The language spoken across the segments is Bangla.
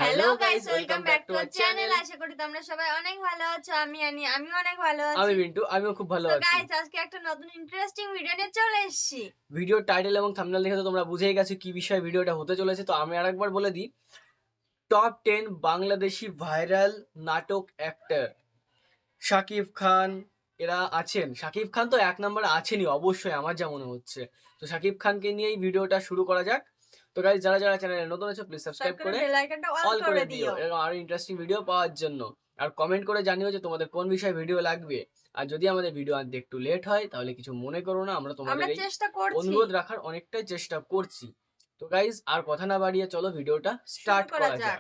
Hello guys, welcome back to our channel. আশা করি তোমরা সবাই অনেক ভালো আছো। আমিও অনেক ভালো আছি। আমি বিন্টু, আমিও খুব ভালো আছি। গাইস, আজকে একটা নতুন ইন্টারেস্টিং ভিডিও নিয়ে চলে এসেছি। ভিডিও টাইটেল এবং থাম্বনেল দেখে তো তোমরা বুঝেই গেছো কি বিষয়ে ভিডিওটা হতে চলেছে। তো আমি আরেকবার বলে দিই, টপ 10 বাংলাদেশি ভাইরাল নাটক অ্যাক্টর। শাকিব খান এরা আছেন। শাকিব খান তো এক নম্বরে আছেনই অবশ্যই, আমার যা মনে হচ্ছে। তো শাকিব খানকে নিয়েই ভিডিওটা শুরু করা যাক। তো গাইস, যারা যারা চ্যানেলে নতুন আছো প্লিজ সাবস্ক্রাইব করে বেল আইকনটা অল অন করে দিও। এরকম আরো ইন্টারেস্টিং ভিডিও পাওয়ার জন্য। আর কমেন্ট করে জানিও যে তোমাদের কোন বিষয়ে ভিডিও লাগবে। আর যদি আমাদের ভিডিও আনতে একটু লেট হয় তাহলে কিছু মনে করো না, আমরা তোমাদের এই চেষ্টা করছি, অনুরোধ রাখার অনেকটাই চেষ্টা করছি। তো গাইস, আর কথা না বাড়িয়ে চলো ভিডিওটা স্টার্ট করা যাক।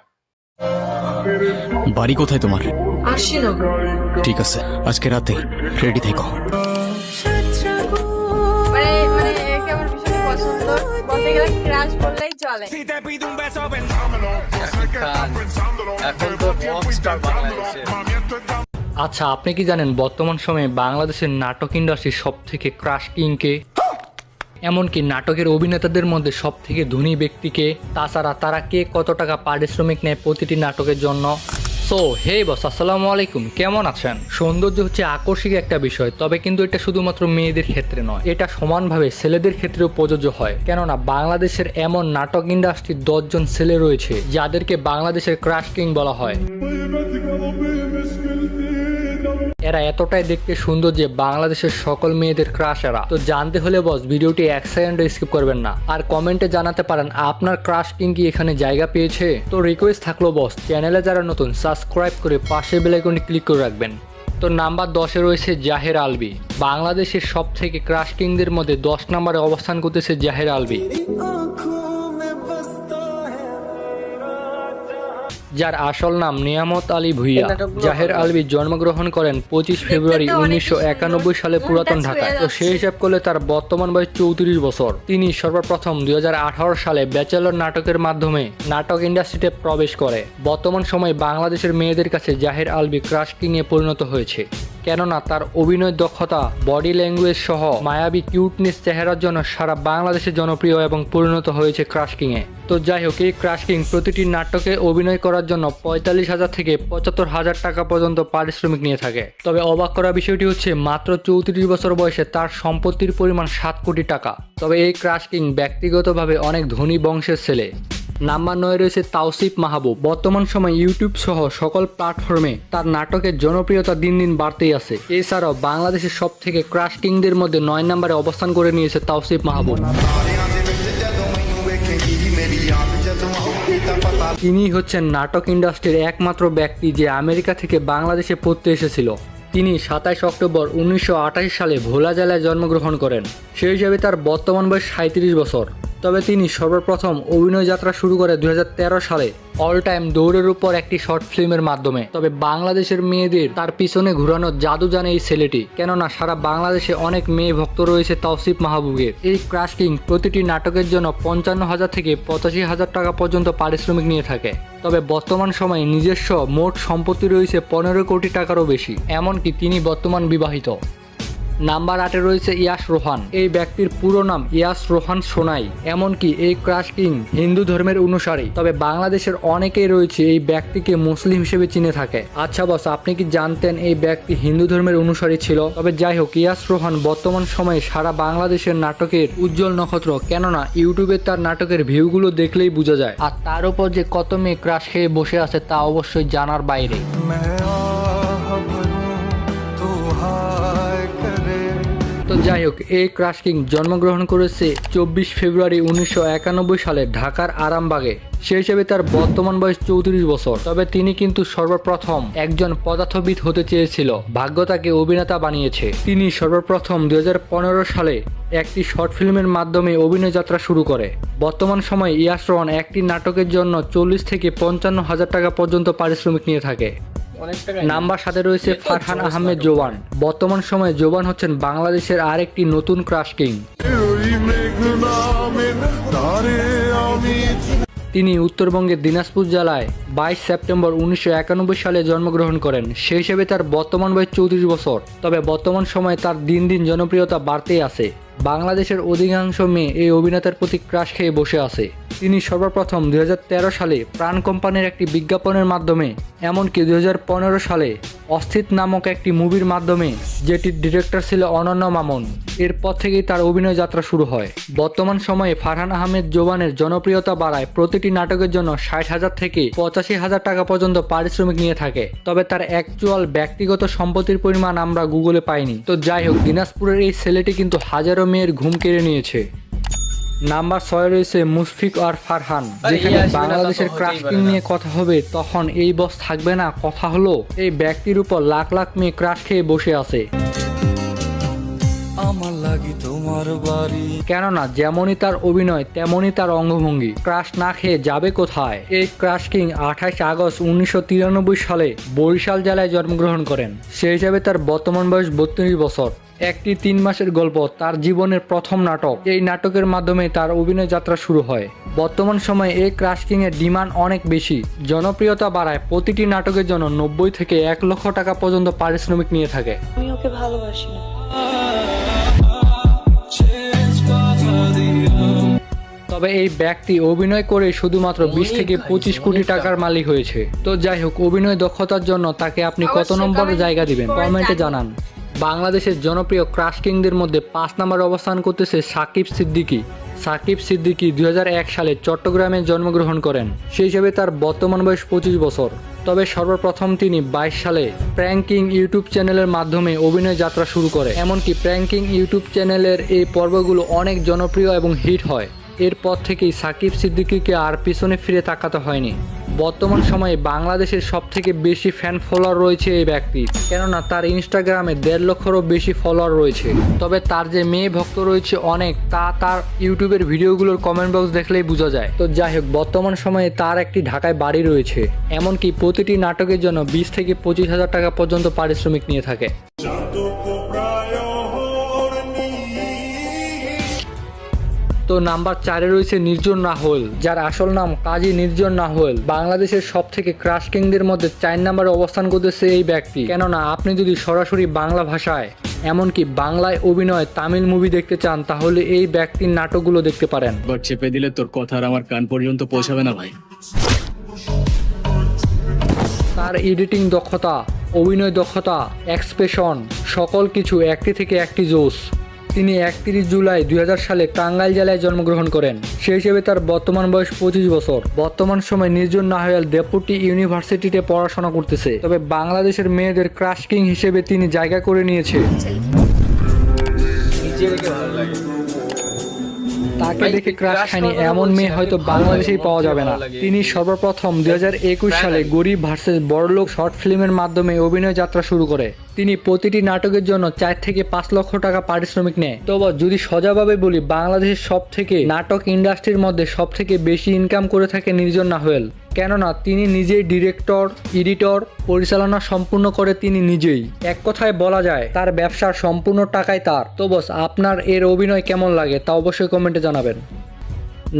বাড়ি কোথায় তোমার? আশিনগর। ঠিক আছে, আজকে রাতে রেডি থেকো। মানে একে আমার ভীষণ পছন্দ, বলতে গেলে ক্রাশ বললেই চলে। শাকিব খান এখন তো রকস্টার বাংলাদেশে। আচ্ছা, আপনি কি জানেন বর্তমান সময়ে বাংলাদেশের নাটক ইন্ডাস্ট্রির সব থেকে ক্রাশ কিংকে? এমনকি নাটকের অভিনেতাদের মধ্যে সব থেকে ধনী ব্যক্তিকে? তাছাড়া তারা কে কত টাকা পারিশ্রমিক নেয় প্রতিটি নাটকের জন্য? সো হে বস, আসসালামু আলাইকুম, কেমন আছেন? সৌন্দর্য হচ্ছে আকর্ষক একটা বিষয়, তবে কিন্তু এটা শুধুমাত্র মেয়েদের ক্ষেত্রে নয়, এটা সমানভাবে ছেলেদের ক্ষেত্রেও প্রযোজ্য হয়। কেননা বাংলাদেশের এমন নাটক ইন্ডাস্ট্রির 10 জন ছেলে রয়েছে যাদেরকে বাংলাদেশের ক্রাশ কিং বলা হয়। এরা এতটাই দেখতে সুন্দর যে বাংলাদেশের সকল মেয়েদের ক্রাশ এরা। তো জানতে হলে বস ভিডিওটি 1 সেকেন্ডও স্কিপ করবেন না, আর কমেন্টে জানাতে পারেন আপনার ক্রাশ কিং কি এখানে জায়গা পেয়েছে। তো রিকোয়েস্ট থাকলো বস, চ্যানেলে যারা নতুন সাবস্ক্রাইব করে পাশে বেল আইকনটি ক্লিক করে রাখবেন। তো নাম্বার 10-এ রয়েছে জাহের আলভী। বাংলাদেশের সব থেকে ক্রাশ কিংদের মধ্যে 10 নম্বরে অবস্থান করতেছে জাহের আলভী, যার আসল নাম নিয়ামত আলী ভুইয়া। জাহের আলভী জন্মগ্রহণ করেন 25 ফেব্রুয়ারি 1991 সালে পুরাতন ঢাকায়। তো সেই হিসাব করলে তার বর্তমান বয়স 34 বছর। তিনি সর্বপ্রথম 2018 সালে ব্যাচেলর নাটকের মাধ্যমে নাটক ইন্ডাস্ট্রিতে প্রবেশ করে। বর্তমান সময়ে বাংলাদেশের মেয়েদের কাছে জাহের আলভী ক্রাশ কিং এ পরিণত হয়েছে, কেননা তার অভিনয় দক্ষতা, বডি ল্যাঙ্গুয়েজ সহ মায়াবী কিউটনেস চেহারার জন্য সারা বাংলাদেশে জনপ্রিয় এবং পরিণত হয়েছে ক্রাশ কিং এ। তো যাই হোক, এই ক্রাশ কিং প্রতিটি নাটকে অভিনয় করার জন্য 45,000 থেকে 75,000 টাকা পর্যন্ত পারিশ্রমিক নিয়ে থাকে। তবে অবাক করা বিষয়টি হচ্ছে মাত্র 34 বছর বয়সে তার সম্পত্তির পরিমাণ 7 কোটি টাকা। তবে এই ক্রাশ কিং ব্যক্তিগতভাবে অনেক ধনী বংশের ছেলে। নাম্বার 9 রয়েছে তাওসিফ মাহবুব। বর্তমান সময় ইউটিউব সহ সকল প্ল্যাটফর্মে তার নাটকের জনপ্রিয়তা দিন দিন বাড়তেই আছে। এছাড়াও বাংলাদেশের সব থেকে ক্রাশ কিংদের মধ্যে 9 নম্বরে অবস্থান করে নিয়েছে তাওসিফ মাহবুব। তিনি হচ্ছেন নাটক ইন্ডাস্ট্রির একমাত্র ব্যক্তি যে আমেরিকা থেকে বাংলাদেশে পড়তে এসেছিল। তিনি 27 অক্টোবর 1988 সালে ভোলা জেলায় জন্মগ্রহণ করেন। সেই হিসাবে তার বর্তমান বয়স 37 বছর। তবে তিনি সর্বপ্রথম অভিনয় যাত্রা শুরু করে 2013 সালে অল টাইম দৌড়ের উপর একটি শর্ট ফিল্মের মাধ্যমে। তবে বাংলাদেশের মেয়েদের তার পিছনে ঘুরানোর জাদু জানে এই ছেলেটি, কেননা সারা বাংলাদেশে অনেক মেয়ে ভক্ত রয়েছে তাওসিফ মাহবুবের। এই ক্রাশ কিং প্রতিটি নাটকের জন্য 55,000 থেকে 85,000 টাকা পর্যন্ত পারিশ্রমিক নিয়ে থাকে। তবে বর্তমান সময়ে নিজস্ব মোট সম্পত্তি রয়েছে 15 কোটি টাকারও বেশি। এমনকি তিনি বর্তমান বিবাহিত। নাম্বার 8-এ রয়েছে ইয়াশ রোহান। এই ব্যক্তির পুরো নাম ইয়াশ রোহান সোনাই। এমনকি এই ক্রাশ কিং হিন্দু ধর্মের অনুসারী। তবে বাংলাদেশের অনেকেই রয়েছে এই ব্যক্তিকে মুসলিম হিসেবে চিনে থাকে। আচ্ছা বস, আপনি কি জানতেন এই ব্যক্তি হিন্দু ধর্মের অনুসারী ছিল? তবে যাই হোক, ইয়াশ রোহান বর্তমান সময়ে সারা বাংলাদেশের নাটকের উজ্জ্বল নক্ষত্র, কেননা ইউটিউবে তার নাটকের ভিউগুলো দেখলেই বোঝা যায়। আর তার উপর যে কত মেয়ে ক্রাশ খেয়ে বসে আছে তা অবশ্যই জানার বাইরে। তো যাই হোক, এই ক্রাশ কিং জন্মগ্রহণ করেছে 24 ফেব্রুয়ারি 1991 সালে ঢাকার আরামবাগে। সেই হিসেবে তার বর্তমান বয়স 34 বছর। তবে তিনি কিন্তু সর্বপ্রথম একজন পদার্থবিদ হতে চেয়েছিল, ভাগ্য তাকে অভিনেতা বানিয়েছে। তিনি সর্বপ্রথম 2015 সালে একটি শর্ট ফিল্মের মাধ্যমে অভিনয় যাত্রা শুরু করে। বর্তমান সময়ে ইয়াশ রোহান একটি নাটকের জন্য 40 থেকে 55,000 টাকা পর্যন্ত পারিশ্রমিক নিয়ে থাকে। নাম্বার 7-এ রয়েছে ফারহান আহমেদ জোবান। বর্তমান সময়ে জোবান হচ্ছেন বাংলাদেশের আরেকটি নতুন ক্রাশ কিং। তিনি উত্তরবঙ্গের দিনাজপুর জেলায় 22 সেপ্টেম্বর 1991 সালে জন্মগ্রহণ করেন। সেই হিসেবে তার বর্তমান বয়স 34 বছর। তবে বর্তমান সময়ে তার দিন দিন জনপ্রিয়তা বাড়তেই আছে। বাংলাদেশের অধিকাংশ মেয়ে এই অভিনেতার প্রতি ক্রাশ খেয়ে বসে আছে। তিনি সর্বপ্রথম 2013 সালে প্রাণ কোম্পানির একটি বিজ্ঞাপনের মাধ্যমে, এমনকি 2015 সালে অস্থিত নামক একটি মুভির মাধ্যমে, যেটির ডিরেক্টর ছিল অনন্য মামুন। এরপর থেকেই তার অভিনয় যাত্রা শুরু হয়। বর্তমান সময়ে ফারহান আহমেদ জোবানের জনপ্রিয়তা বাড়ায় প্রতিটি নাটকের জন্য 60,000 থেকে 85,000 টাকা পর্যন্ত পারিশ্রমিক নিয়ে থাকে। তবে তার অ্যাকচুয়াল ব্যক্তিগত সম্পত্তির পরিমাণ আমরা গুগলে পাইনি। তো যাই হোক, দিনাজপুরের এই ছেলেটি কিন্তু হাজারো মেয়ের ঘুম কেড়ে নিয়েছে। নাম্বার 6 রয়েছে মুশফিক আর ফারহান। যেখানে বাংলাদেশের ক্রাশকিং নিয়ে কথা হবে, তখন এই বস থাকবে না। কথা হলো, এই ব্যক্তির উপর লাখ লাখ মেয়ে ক্রাশ খেয়ে বসে আছে। কেননা যেমনই তার অভিনয় তেমনই তার অঙ্গভঙ্গি। ক্রাশ না খেয়ে যাবে কোথায়? এই ক্রাশ কিং 28 আগস্ট 1993 সালে বরিশাল জেলায় জন্মগ্রহণ করেন। সেই হিসাবে তার বর্তমান বয়স 32 বছর। একটি 3 মাসের গল্প তার জীবনের প্রথম নাটক। এই নাটকের মাধ্যমে তার অভিনয় যাত্রা শুরু হয়। বর্তমান সময়ে এই ক্রাশ কিং এর ডিমান্ড অনেক বেশি। জনপ্রিয়তা বাড়ায় প্রতিটি নাটকের জন্য 90 থেকে 1 লক্ষ টাকা পর্যন্ত পারিশ্রমিক নিয়ে থাকে। আমি ওকে ভালোবাসি না। তবে এই ব্যক্তি অভিনয় করে শুধুমাত্র 20 থেকে 25 কোটি টাকার মালিক হয়েছে। তো যাই হোক, অভিনয় দক্ষতার জন্য তাকে আপনি কত নম্বর জায়গা দিবেন কমেন্টে জানান। বাংলাদেশের জনপ্রিয় ক্রাশ কিংদের মধ্যে 5 নম্বরে অবস্থান করতেছে সাকিব সিদ্দিকী। সাকিব সিদ্দিকী 2001 সালে চট্টগ্রামে জন্মগ্রহণ করেন। সেই হিসেবে তার বর্তমান বয়স 25 বছর। তবে সর্বপ্রথম তিনি 22 সালে প্র্যাঙ্কিং ইউটিউব চ্যানেলের মাধ্যমে অভিনয় যাত্রা শুরু করে। এমনকি প্র্যাঙ্কিং ইউটিউব চ্যানেলের এই পর্বগুলো অনেক জনপ্রিয় এবং হিট হয়। এরপর থেকেই সাকিব সিদ্দিকীকে আর পিছনে ফিরে তাকাতে হয়নি। বর্তমান সময়ে বাংলাদেশের সবথেকে বেশি ফ্যান ফলোয়ার রয়েছে এই ব্যক্তির। কেননা তার ইনস্টাগ্রামে 1.5 লক্ষেরও বেশি ফলোয়ার রয়েছে। তবে তার যে মেয়ে ভক্ত রয়েছে অনেক, তা তার ইউটিউবের ভিডিওগুলোর কমেন্ট বক্স দেখলেই বোঝা যায়। তো যাই হোক, বর্তমান সময়ে তার একটি ঢাকায় বাড়ি রয়েছে। এমনকি প্রতিটি নাটকের জন্য 20 থেকে 25,000 টাকা পর্যন্ত পারিশ্রমিক নিয়ে থাকে। তো নাম্বার 4 রয়েছে নির্জন রাহুল, যার আসল নাম কাজী নির্জন রাহুল। বাংলাদেশের সব থেকে ক্রাশ কিংদের মধ্যে 4 নম্বরে অবস্থান করতেছে এই ব্যক্তি। কেননা আপনি যদি সরাসরি বাংলা ভাষায়, এমনকি বাংলায় অভিনয় তামিল মুভি দেখতে চান, তাহলে এই ব্যক্তির নাটকগুলো দেখতে পারেন। বাট চেপে দিলে তোর কথা আর আমার কান পর্যন্ত পৌঁছাবে না ভাই। তার এডিটিং দক্ষতা, অভিনয় দক্ষতা, এক্সপ্রেশন, সকল কিছু একটি থেকে একটি জোশ। তিনি 31 জুলাই 2000 সালে টাঙ্গাইল জেলায় জন্মগ্রহণ করেন। সেই হিসেবে তার বর্তমান বয়স 25 বছর। বর্তমান সময় নির্জন নাহয়াল ডেপুটি ইউনিভার্সিটিতে পড়াশোনা করতেছে। তবে বাংলাদেশের মেয়েদের ক্রাশ কিং হিসেবে তিনি জায়গা করে নিয়েছে। তাকে দেখে ক্রাশ খায়নি এমন মেয়ে হয়তো বাংলাদেশেই পাওয়া যাবে না। তিনি সর্বপ্রথম 2021 সালে গরিব ভার্সেস বড়লোক শর্ট ফিল্মের মাধ্যমে অভিনয় যাত্রা শুরু করে। তিনি প্রতিটি নাটকের জন্য 4 থেকে 5 লক্ষ টাকা পারিশ্রমিক নেয়। তবে যদি সোজাভাবে বলি, বাংলাদেশের সব থেকে নাটক ইন্ডাস্ট্রির মধ্যে সব থেকে বেশি ইনকাম করে থাকে নির্জন নাহয়াল। কেননা তিনি নিজেই ডিরেক্টর, এডিটর, পরিচালনা সম্পূর্ণ করে তিনি নিজেই। এক কথায় বলা যায় তার ব্যবসার সম্পূর্ণ টাকাই তার। তো বস, আপনার এর অভিনয় কেমন লাগে তা অবশ্যই কমেন্টে জানাবেন।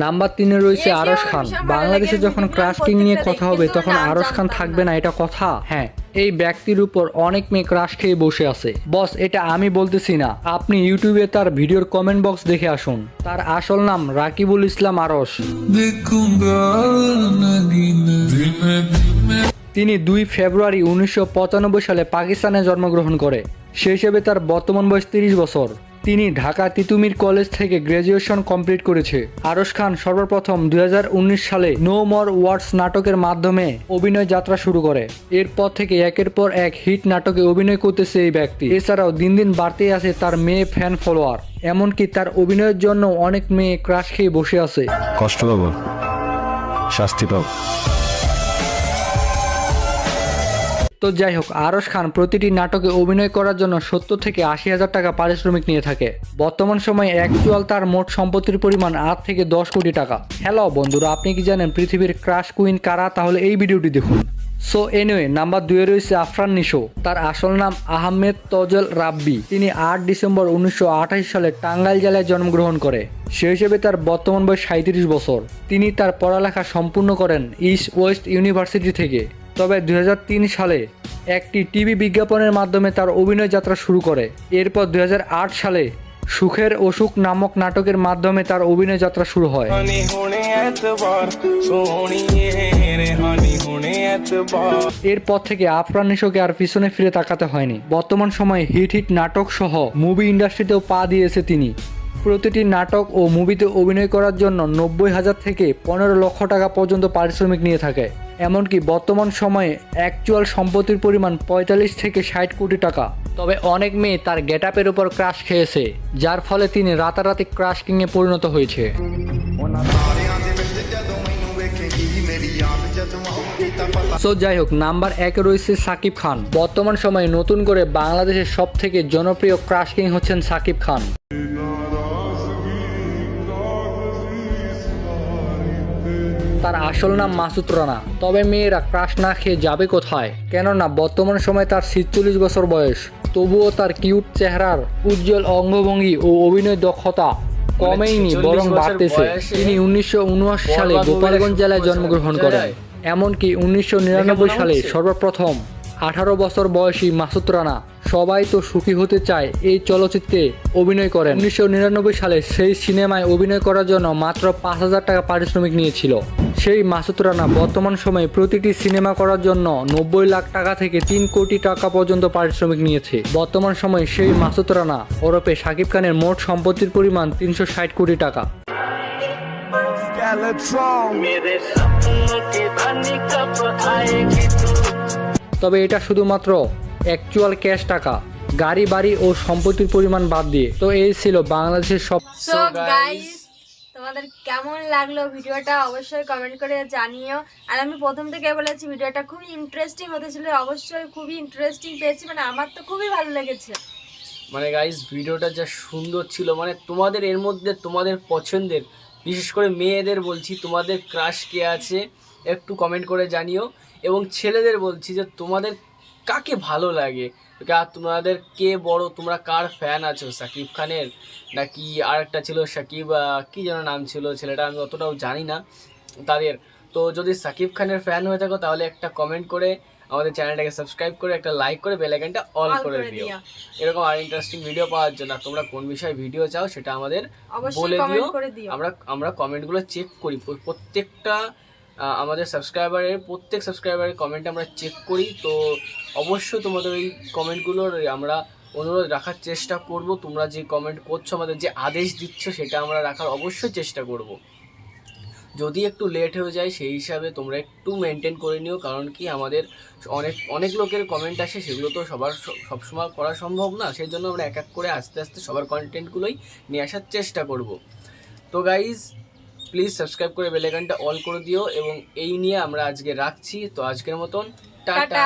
নাম্বার 3 রয়েছে আরশ খান। বাংলাদেশে যখন ক্রাশ কিং নিয়ে কথা হবে, তখন আরশ খান থাকবে না, এটা কথা? হ্যাঁ, এই ব্যক্তির উপর অনেক মেয়ে ক্রাশ খেয়ে বসে আছে। বস, এটা আমি বলতেছি না, আপনি ইউটিউবে তার ভিডিওর কমেন্ট বক্স দেখে আসুন। তার আসল নাম রাকিবুল ইসলাম আরশ। তিনি 2 ফেব্রুয়ারি 1995 সালে পাকিস্তানে জন্মগ্রহণ করে। সেই হিসেবে তার বর্তমান বয়স 30 বছর। তিনি ঢাকা তিতুমির কলেজ থেকে গ্র্যাজুয়েশন কমপ্লিট করেছে। আরশ খান সর্বপ্রথম 2019 সালে নো মোর ওয়ার্ডস নাটকের মাধ্যমে অভিনয় যাত্রা শুরু করে। এরপর থেকে একের পর এক হিট নাটকে অভিনয় করতেছে এই ব্যক্তি। এছাড়াও দিন দিন বাড়তেই আছে তার মেয়ে ফ্যান ফলোয়ার। এমনকি তার অভিনয়ের জন্য অনেক মেয়ে ক্রাশ খেয়ে বসে আছে। কষ্ট পাবো, শাস্তি পাবো। তো যাই হোক, আরশ খান প্রতিটি নাটকে অভিনয় করার জন্য 70 থেকে 80,000 টাকা পারিশ্রমিক নিয়ে থাকে। বর্তমান সময়ে অ্যাকচুয়াল তার মোট সম্পত্তির পরিমাণ 8 থেকে 10 কোটি টাকা। হ্যালো বন্ধুরা, আপনি কি জানেন পৃথিবীর ক্রাশ কুইন কারা? তাহলে এই ভিডিওটি দেখুন। সো এনিওয়ে, নাম্বার 2 রয়েছে আফরান নিশো। তার আসল নাম আহমেদ তজল রাব্বি। তিনি 8 ডিসেম্বর 1928 সালে টাঙ্গাইল জেলায় জন্মগ্রহণ করে। সেই হিসেবে তার বর্তমান বয়স 37 বছর। তিনি তার পড়ালেখা সম্পূর্ণ করেন ইস্ট ওয়েস্ট ইউনিভার্সিটি থেকে। তবে 2003 সালে একটি টিভি বিজ্ঞাপনের মাধ্যমে তার অভিনয় যাত্রা শুরু করে। এরপর 2008 সালে সুখের অসুখ নামক নাটকের মাধ্যমে তার অভিনয় যাত্রা শুরু হয়। এরপর থেকে আফরান নিশোকে আর পিছনে ফিরে তাকাতে হয়নি। বর্তমান সময়ে হিট হিট নাটক সহ মুভি ইন্ডাস্ট্রিতেও পা দিয়েছে তিনি। প্রতিটি নাটক ও মুভিতে অভিনয় করার জন্য 90,000 থেকে 15 লক্ষ টাকা পর্যন্ত পারিশ্রমিক নিয়ে থাকে। এমনকি বর্তমান সময়ে অ্যাকচুয়াল সম্পত্তির পরিমাণ 45 থেকে 60 কোটি টাকা। তবে অনেক মেয়ে তার গেটআপের উপর ক্রাশ খেয়েছে, যার ফলে তিনি রাতারাতি ক্রাশ কিংয়ে পরিণত হয়েছে। সো যাই হোক, নাম্বার 1 রয়েছে সাকিব খান। বর্তমান সময়ে নতুন করে বাংলাদেশের সব থেকে জনপ্রিয় ক্রাশ কিং হচ্ছেন সাকিব খান। তার আসল নাম মাসুদ রানা। তবে মেয়েরা ক্রাশ না খেয়ে যাবে কোথায়? কেননা বর্তমান সময়ে তার 46 বছর বয়স, তবুও তার কিউট চেহারার উজ্জ্বল অঙ্গভঙ্গি ও অভিনয় দক্ষতা কমেইনি, বরং বাড়তেছে। তিনি 1979 সালে গোপালগঞ্জ জেলায় জন্মগ্রহণ করেন। এমনকি 1999 সালে সর্বপ্রথম 18 বছর বয়সী মাসুদ রানা সবাই তো সুখী হতে চায় এই চলচ্চিত্রে অভিনয় করেন। 1999 সালে সেই সিনেমায় অভিনয় করার জন্য মাত্র 5,000 টাকা পারিশ্রমিক নিয়েছিল। সেই মাসুদ রানা বর্তমান সময়ে প্রতিটি সিনেমা করার জন্য 90 লাখ টাকা থেকে 3 কোটি টাকা পর্যন্ত পারিশ্রমিক নিয়েছে। বর্তমান সময়ে সেই মাসুদ রানা ওরফে শাকিব খানের মোট সম্পত্তির পরিমাণ 360 কোটি টাকা। তবে এটা শুধুমাত্র অ্যাকচুয়াল ক্যাশ টাকা, গাড়ি বাড়ি ও সম্পত্তির পরিমাণ বাদ দিয়ে। তো এই ছিল বাংলাদেশের সব। সো গাইস, তোমাদের কেমন লাগলো ভিডিওটা অবশ্যই কমেন্ট করে জানিও। আর আমি প্রথম থেকে বলেছি ভিডিওটা খুবই ইন্টারেস্টিং হতে ছিল, অবশ্যই খুবই ইন্টারেস্টিং পেয়েছি, মানে আমার তো খুবই ভালো লেগেছে। মানে গাইস, ভিডিওটা যা সুন্দর ছিল, মানে তোমাদের এর মধ্যে তোমাদের পছন্দের, বিশেষ করে মেয়েদের বলছি, তোমাদের ক্রাশ কে আছে একটু কমেন্ট করে জানিও। এবং ছেলেদের বলছি যে তোমাদের কাকে ভালো লাগে, তোমাদের কে বড়, তোমরা কার ফ্যান আছো, সাকিব খানের নাকি আর একটা ছিল সাকিব, কি যেন নাম ছিল ছেলেটা, আমি অতটাও জানি না তাদের। তো যদি সাকিব খানের ফ্যান হয়ে থাকো তাহলে একটা কমেন্ট করে আমাদের চ্যানেলটাকে সাবস্ক্রাইব করে একটা লাইক করে বেল আইকনটা অল করে দিও, এরকম আর ইন্টারেস্টিং ভিডিও পাওয়ার জন্য। তোমরা কোন বিষয়ে ভিডিও চাও সেটা আমাদের বলে দিও, আমরা কমেন্টগুলো চেক করি। প্রত্যেকটা আমাদের প্রত্যেক সাবস্ক্রাইবারের কমেন্ট আমরা চেক করি। তো অবশ্যই তোমাদের ওই কমেন্টগুলোর আমরা অনুরোধ রাখার চেষ্টা করব। তোমরা যে কমেন্ট করছো, আমাদের যে আদেশ দিচ্ছ, সেটা আমরা রাখার অবশ্যই চেষ্টা করব। যদি একটু লেট হয়ে যায় সেই হিসাবে তোমরা একটু মেনটেন করে নিও, কারণ কি আমাদের অনেক লোকের কমেন্ট আসে, সেগুলো তো সবসময় করা সম্ভব না। সেই জন্য আমরা এক এক করে আস্তে আস্তে সবার কন্টেন্টগুলোই নিয়ে আসার চেষ্টা করব। তো গাইজ, প্লিজ সাবস্ক্রাইব করে বেল আইকনটা অল করে দিও। এবং এই নিয়ে আমরা আজকে রাখছি। তো আজকের মতন টাটা।